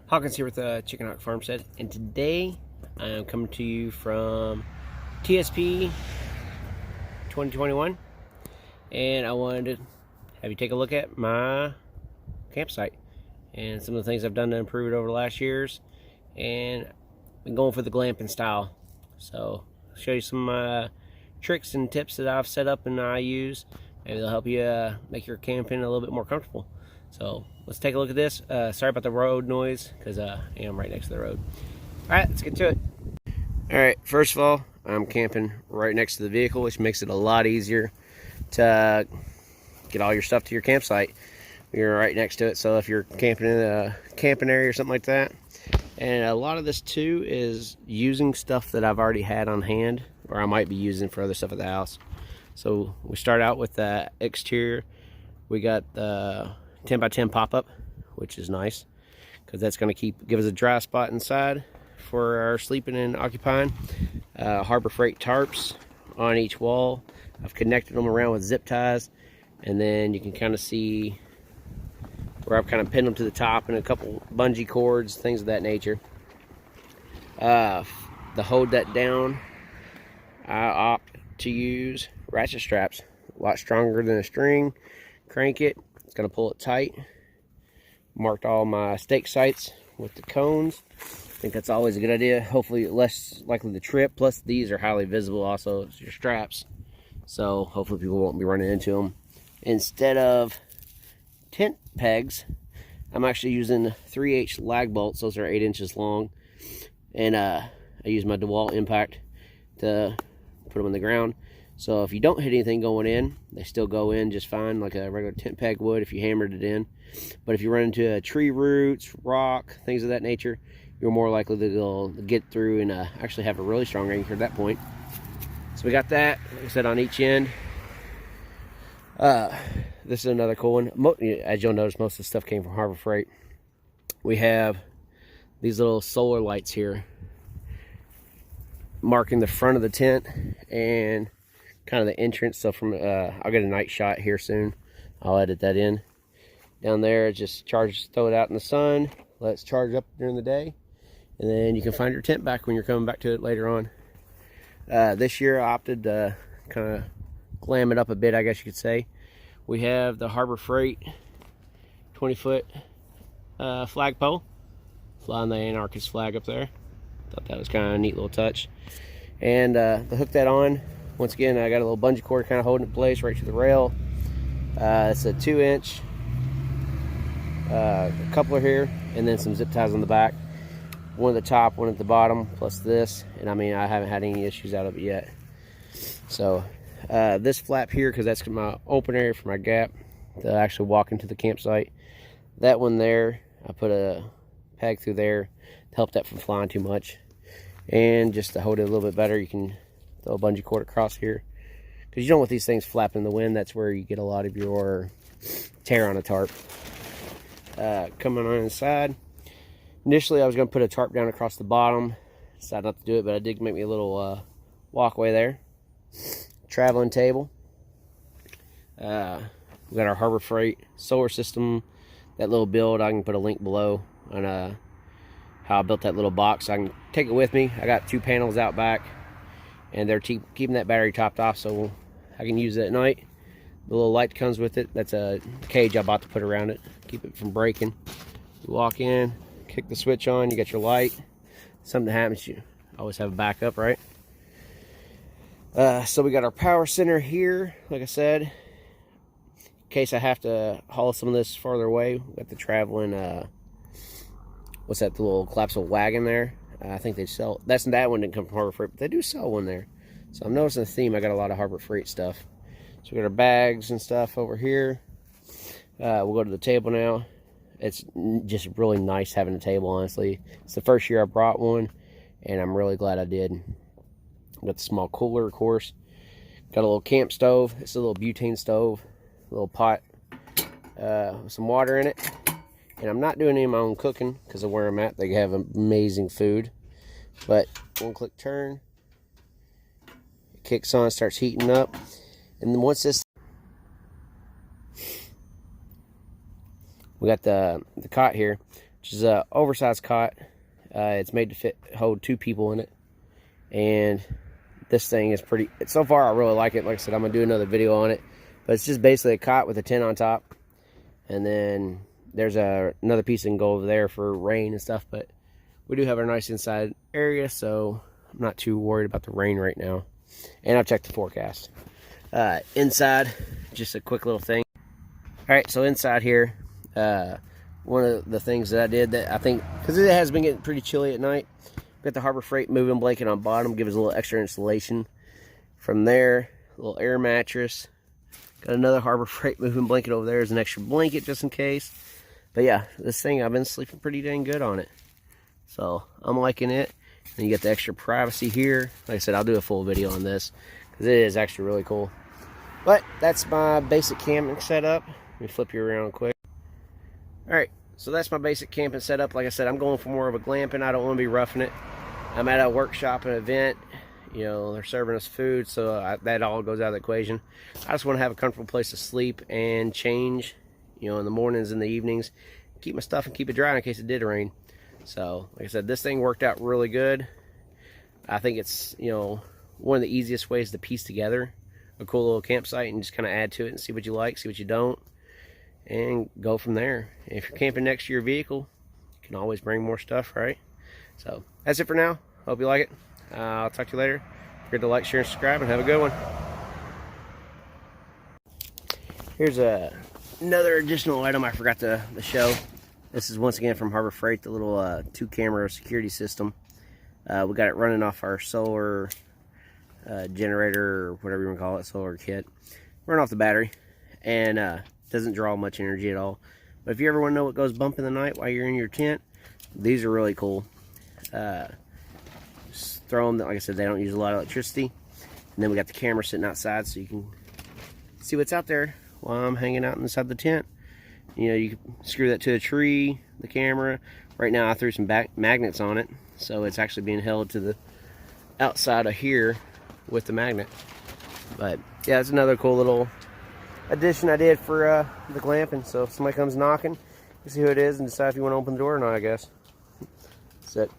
Hawkins here with Chickenhawkfarmstead, and today I'm coming to you from TSP 2021, and I wanted to have you take a look at my campsite and some of the things I've done to improve it over the last years, and I've been going for the glamping style. So I'll show you some tricks and tips that I've set up and I use. Maybe they'll help you make your camping a little bit more comfortable. So let's take a look at this. Sorry about the road noise, because I am right next to the road. Alright, let's get to it. Alright, first of all, I'm camping right next to the vehicle, which makes it a lot easier to get all your stuff to your campsite. You're right next to it, so if you're camping in a camping area or something like that. And a lot of this too is using stuff that I've already had on hand, or I might be using for other stuff at the house. So we start out with the exterior. We got the 10x10 pop-up, which is nice because that's going to give us a dry spot inside for our sleeping and occupying. Harbor Freight tarps on each wall. I've connected them around with zip ties, and then you can kind of see where I've kind of pinned them to the top, and a couple bungee cords, things of that nature. To hold that down, I opt to use ratchet straps, a lot stronger than a string. Crank it, it's going to pull it tight. Marked all my stake sites with the cones. I think that's always a good idea. Hopefully less likely to trip. Plus these are highly visible also as your straps, so hopefully people won't be running into them. Instead of tent pegs, I'm actually using 3/8 lag bolts. Those are 8 inches long, and I use my DeWalt impact to put them in the ground. So if you don't hit anything going in, they still go in just fine, like a regular tent peg would if you hammered it in. But if you run into tree roots, rock, things of that nature, you're more likely to get through and actually have a really strong anchor at that point. So we got that, like I said, on each end. This is another cool one. As you'll notice, most of the stuff came from Harbor Freight. We have these little solar lights here marking the front of the tent and kind of the entrance. So from I'll get a night shot here soon. I'll edit that in. Down there, just throw it out in the sun, let it charge up during the day, and then you can find your tent back when you're coming back to it later on. This year I opted to kind of glam it up a bit, I guess you could say. We have the Harbor Freight 20-foot flagpole, flying the Anarchist flag up there. Thought that was kind of a neat little touch. And to hook that on, once again, I got a little bungee cord kind of holding it in place right to the rail. It's a 2-inch coupler here, and then some zip ties on the back. One at the top, one at the bottom, plus this. And I mean, I haven't had any issues out of it yet. So this flap here, because that's my open area for my gap to actually walk into the campsite. That one there, I put a peg through there to help that from flying too much. And just to hold it a little bit better, you can throw a bungee cord across here, because you don't want these things flapping in the wind. That's where you get a lot of your tear on a tarp. Coming on inside, initially I was going to put a tarp down across the bottom. Decided not to do it, but I did make me a little walkway there. Traveling table. We got our Harbor Freight solar system. That little build, I can put a link below on how I built that little box. I can take it with me. I got 2 panels out back, and they're keeping that battery topped off, so I can use it at night. The little light comes with it. That's a cage I bought to put around it, keep it from breaking. You walk in, kick the switch on, you got your light. Something happens, you always have a backup, right? So we got our power center here, like I said, in case I have to haul some of this farther away. We got the traveling, what's that, the little collapsible wagon there? I think they sell, that one didn't come from Harbor Freight, but they do sell one there. So I'm noticing the theme, I got a lot of Harbor Freight stuff. So we got our bags and stuff over here. We'll go to the table now. It's just really nice having a table, honestly. It's the first year I brought one, and I'm really glad I did. Got the small cooler, of course. Got a little camp stove. It's a little butane stove. A little pot with some water in it. And I'm not doing any of my own cooking because of where I'm at. They have amazing food. But one click turn. It kicks on, starts heating up. And then once this, we got the cot here, which is a oversized cot. It's made to hold 2 people in it, and this thing is pretty. So far, I really like it. Like I said, I'm gonna do another video on it, but it's just basically a cot with a tent on top, and then there's another piece that can go over there for rain and stuff. But we do have a nice inside area, so I'm not too worried about the rain right now. And I've checked the forecast. Inside, just a quick little thing. All right, so inside here, one of the things that I did that I think, because it has been getting pretty chilly at night, got the Harbor Freight moving blanket on bottom, gives us a little extra insulation. From there, a little air mattress. Got another Harbor Freight moving blanket over there as an extra blanket just in case. But yeah, this thing, I've been sleeping pretty dang good on it. So I'm liking it. And you get the extra privacy here. Like I said, I'll do a full video on this because it is actually really cool. But that's my basic camping setup. Let me flip you around quick. Alright, so that's my basic camping setup. Like I said, I'm going for more of a glamping. I don't want to be roughing it. I'm at a workshop, an event. You know, they're serving us food, so that all goes out of the equation. I just want to have a comfortable place to sleep and change, you know, in the mornings and the evenings. Keep my stuff and keep it dry in case it did rain. So, like I said, this thing worked out really good. I think it's, you know, one of the easiest ways to piece together a cool little campsite and just kind of add to it and see what you like, see what you don't, and go from there. If you're camping next to your vehicle, you can always bring more stuff, right? So that's it for now. Hope you like it. I'll talk to you later. Don't forget to like, share, and subscribe, and have a good one. Here's another additional item I forgot to show. This is once again from Harbor Freight, the little 2-camera security system. We got it running off our solar generator, or whatever you want to call it, solar kit. Run off the battery, and doesn't draw much energy at all. But if you ever want to know what goes bump in the night while you're in your tent, these are really cool. Just throw them, like I said, they don't use a lot of electricity. And then we got the camera sitting outside so you can see what's out there while I'm hanging out inside the tent. You know, you can screw that to a tree, the camera. Right now I threw some magnets on it, so it's actually being held to the outside of here with the magnet. But yeah, it's another cool little addition I did for the glamping. So if somebody comes knocking, you see who it is and decide if you want to open the door or not, I guess. That's it.